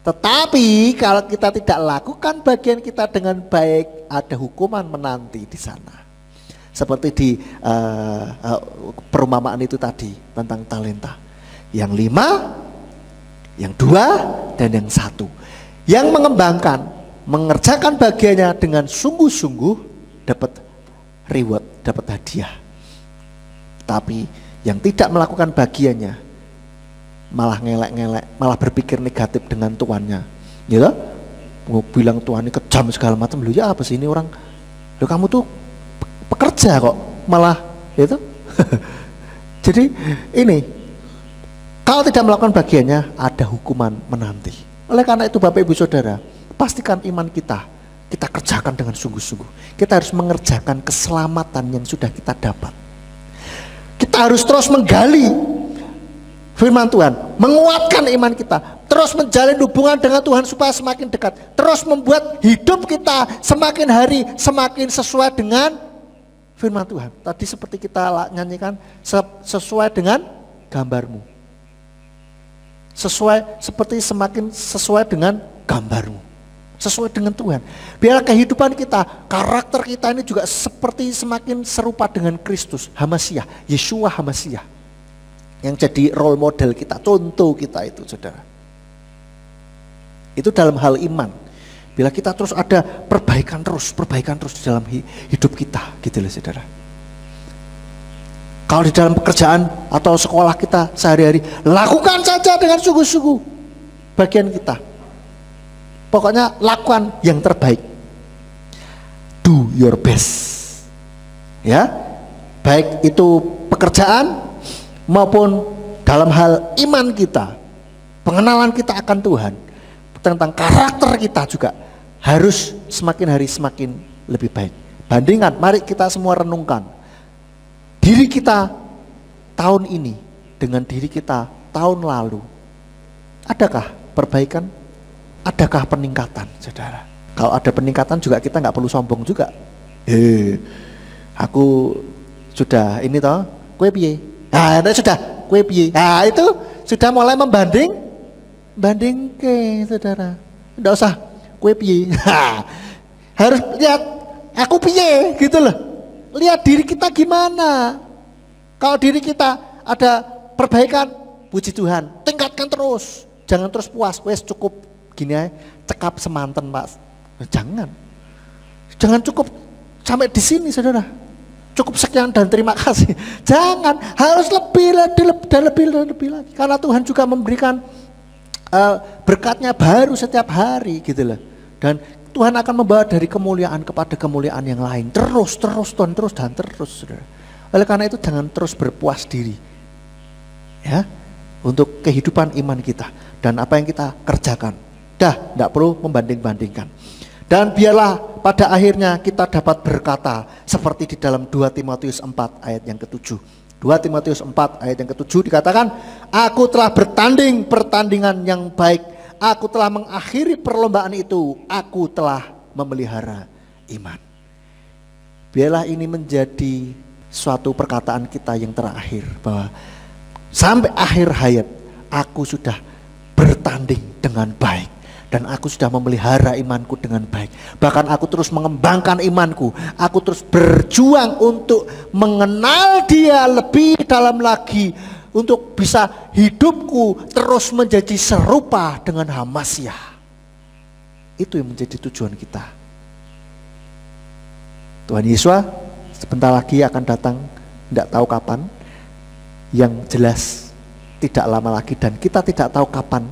A: Tetapi kalau kita tidak lakukan bagian kita dengan baik, ada hukuman menanti di sana. Seperti di perumpamaan itu tadi tentang talenta. Yang 5, yang 2, dan yang 1. Yang mengembangkan, mengerjakan bagiannya dengan sungguh-sungguh, dapat reward, dapat hadiah. Tapi yang tidak melakukan bagiannya, malah ngelek-ngelek, malah berpikir negatif dengan tuannya, gitu. Mau bilang tuan ini kejam segala macam, lu ya apa sih ini orang, lu kamu tuh pekerja kok, malah itu. Jadi ini, kalau tidak melakukan bagiannya, ada hukuman menanti. Oleh karena itu Bapak Ibu Saudara, pastikan iman kita kerjakan dengan sungguh-sungguh. Kita harus mengerjakan keselamatan yang sudah kita dapat. Kita harus terus menggali firman Tuhan, menguatkan iman kita, terus menjalin hubungan dengan Tuhan supaya semakin dekat, terus membuat hidup kita semakin hari semakin sesuai dengan firman Tuhan. Tadi seperti kita nyanyikan, sesuai dengan gambarmu. Seperti semakin sesuai dengan gambarmu. Sesuai dengan Tuhan. Biar kehidupan kita, karakter kita ini juga seperti semakin serupa dengan Kristus, Hamasiah, Yeshua Hamasiah. Yang jadi role model kita, contoh kita itu, saudara. Itu dalam hal iman. Bila kita terus ada perbaikan terus di dalam hidup kita, gitu loh saudara. Kalau di dalam pekerjaan atau sekolah kita sehari-hari, lakukan saja dengan sungguh-sungguh bagian kita. Pokoknya lakukan yang terbaik. Do your best. Ya, baik itu pekerjaan maupun dalam hal iman kita, pengenalan kita akan Tuhan, tentang karakter kita juga harus semakin hari semakin lebih baik. Bandingkan, mari kita semua renungkan. diri kita tahun ini dengan diri kita tahun lalu, adakah perbaikan? Adakah peningkatan, saudara? Kalau ada peningkatan juga kita nggak perlu sombong juga. Aku sudah ini toh, kue piye? Nah, sudah kue piye? Nah, itu sudah mulai banding ke, saudara. Nggak usah kue piye. Harus lihat aku piye gitu loh. Lihat diri kita gimana. Kalau diri kita ada perbaikan, puji Tuhan, tingkatkan terus. Jangan terus puas, wes cukup gini aja, cekap semanten Pak. Jangan cukup sampai di sini, saudara. Cukup sekian dan terima kasih. Jangan, harus lebih lagi. Karena Tuhan juga memberikan berkatnya baru setiap hari gitu loh. Dan Tuhan akan membawa dari kemuliaan kepada kemuliaan yang lain. Terus, saudara. Oleh karena itu jangan terus berpuas diri. Ya, untuk kehidupan iman kita dan apa yang kita kerjakan. Tidak perlu membanding-bandingkan. Dan biarlah pada akhirnya kita dapat berkata seperti di dalam 2 Timotius 4 ayat yang ke-7. 2 Timotius 4 ayat yang ke-7 dikatakan, aku telah bertanding pertandingan yang baik, aku telah mengakhiri perlombaan itu, aku telah memelihara iman. Biarlah ini menjadi suatu perkataan kita yang terakhir, bahwa sampai akhir hayat aku sudah bertanding dengan baik. Dan aku sudah memelihara imanku dengan baik. Bahkan aku terus mengembangkan imanku. Aku terus berjuang untuk mengenal Dia lebih dalam lagi. Untuk bisa hidupku terus menjadi serupa dengan Hamasyah. Itu yang menjadi tujuan kita. Tuhan Yesus sebentar lagi akan datang, tidak tahu kapan. Yang jelas tidak lama lagi dan kita tidak tahu kapan.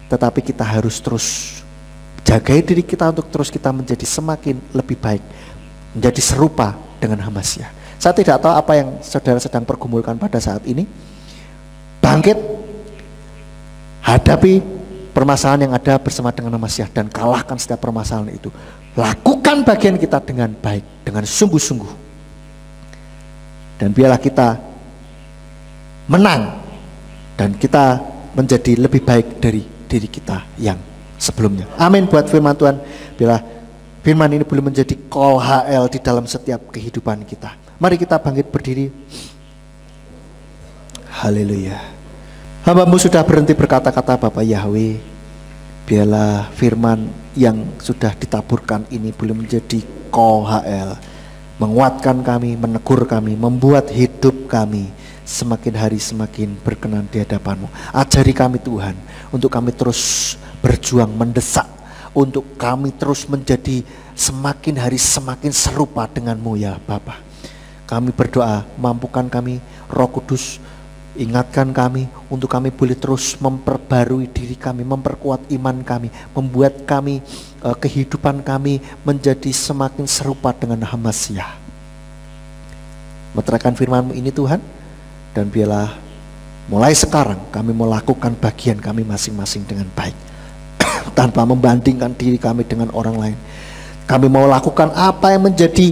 A: Tetapi kita harus terus jagai diri kita untuk terus kita menjadi semakin lebih baik, menjadi serupa dengan Hamasyah. Saya tidak tahu apa yang saudara sedang pergumulkan pada saat ini. Bangkit, hadapi permasalahan yang ada bersama dengan Hamasyah dan kalahkan setiap permasalahan itu. Lakukan bagian kita dengan baik, dengan sungguh-sungguh. Dan biarlah kita menang dan kita menjadi lebih baik dari diri kita yang sebelumnya. Amin buat firman Tuhan. Bila firman ini boleh menjadi call HL di dalam setiap kehidupan kita. Mari kita bangkit berdiri. Haleluya. Hamba-Mu sudah berhenti berkata-kata Bapa Yahweh. Biarlah firman yang sudah ditaburkan ini boleh menjadi call HL, menguatkan kami, menegur kami, membuat hidup kami semakin hari semakin berkenan di hadapan-Mu. Ajari kami Tuhan, untuk kami terus berjuang mendesak, untuk kami terus menjadi semakin hari semakin serupa dengan-Mu ya Bapa. Kami berdoa, mampukan kami, Roh Kudus, ingatkan kami untuk kami boleh terus memperbarui diri kami, memperkuat iman kami, membuat kami, kehidupan kami menjadi semakin serupa dengan Hamasyah. Meteraikan firman-Mu ini Tuhan. Dan biarlah mulai sekarang kami melakukan bagian kami masing-masing dengan baik. Tanpa membandingkan diri kami dengan orang lain. Kami mau lakukan apa yang menjadi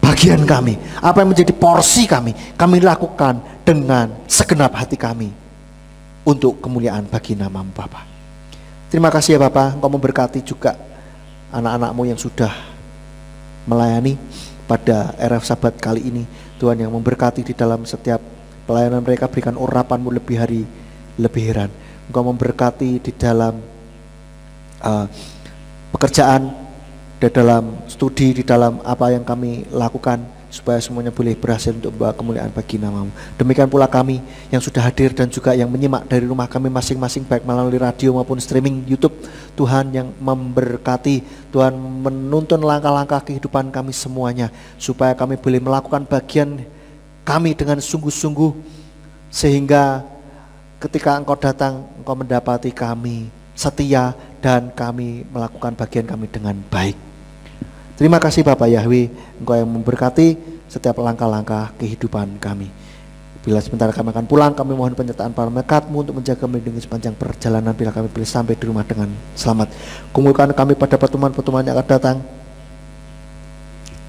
A: bagian kami, apa yang menjadi porsi kami lakukan dengan segenap hati kami untuk kemuliaan bagi nama-Mu Bapa. Terima kasih ya Bapa, Engkau memberkati juga anak-anak-Mu yang sudah melayani pada RF Sabat kali ini. Tuhan yang memberkati di dalam setiap pelayanan mereka, berikan urapan-Mu lebih hari, lebih heran. Engkau memberkati di dalam pekerjaan, di dalam studi, di dalam apa yang kami lakukan, supaya semuanya boleh berhasil untuk membawa kemuliaan bagi nama-Mu. Demikian pula kami yang sudah hadir dan juga yang menyimak dari rumah kami masing-masing, baik melalui radio maupun streaming YouTube. Tuhan yang memberkati, Tuhan menuntun langkah-langkah kehidupan kami semuanya, supaya kami boleh melakukan bagian kami dengan sungguh-sungguh, sehingga ketika Engkau datang, Engkau mendapati kami setia dan kami melakukan bagian kami dengan baik. Terima kasih Bapak Yahweh, Engkau yang memberkati setiap langkah-langkah kehidupan kami. Bila sebentar kami akan pulang, kami mohon penyertaan para malaikat-Mu untuk menjaga melindungi sepanjang perjalanan, bila kami boleh sampai di rumah dengan selamat. Kumpulkan kami pada pertemuan-pertemuan yang akan datang,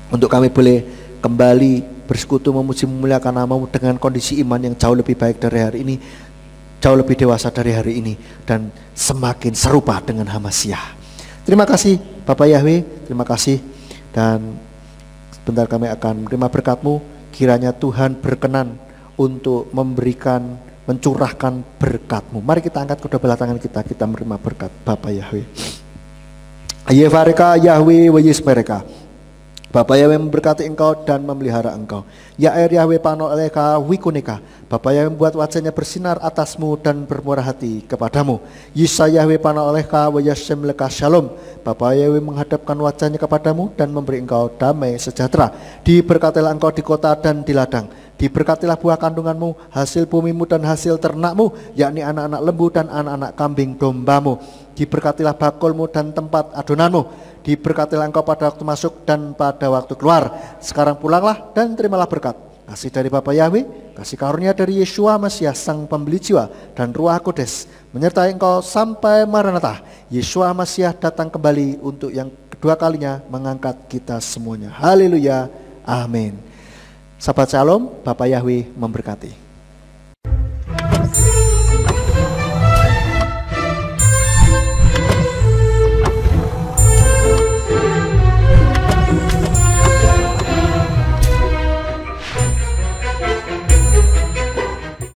A: untuk kami boleh kembali bersekutu memuji memuliakan nama-Mu dengan kondisi iman yang jauh lebih baik dari hari ini, jauh lebih dewasa dari hari ini, dan semakin serupa dengan Hamasyah. Terima kasih Bapak Yahweh, terima kasih. Dan sebentar kami akan menerima berkat-Mu. Kiranya Tuhan berkenan untuk memberikan, mencurahkan berkat-Mu. Mari kita angkat kedua belah tangan kita menerima berkat Bapak Yahweh. Yevareka Yahweh wa yismereka. Bapak Yahweh memberkati engkau dan memelihara engkau. Ya air Yahweh pano eleka wikuneka. Bapak Yahweh membuat wajahnya bersinar atasmu dan bermurah hati kepadamu. Yisa Yahweh pano eleka wa yashem leka shalom. Bapak Yahweh menghadapkan wajahnya kepadamu dan memberi engkau damai sejahtera. Diberkatilah engkau di kota dan di ladang. Diberkatilah buah kandunganmu, hasil bumimu dan hasil ternakmu, yakni anak-anak lembu dan anak-anak kambing dombamu. Diberkatilah bakulmu dan tempat adonanmu. Diberkatilah engkau pada waktu masuk dan pada waktu keluar. Sekarang pulanglah dan terimalah berkat. Kasih dari Bapa Yahweh, kasih karunia dari Yeshua Mesias Sang Pembeli Jiwa, dan Ruah Kudus menyertai engkau sampai Maranatha. Yeshua Mesias datang kembali untuk yang kedua kalinya mengangkat kita semuanya. Haleluya, amin. Sahabat Shalom, Bapak Yahweh memberkati.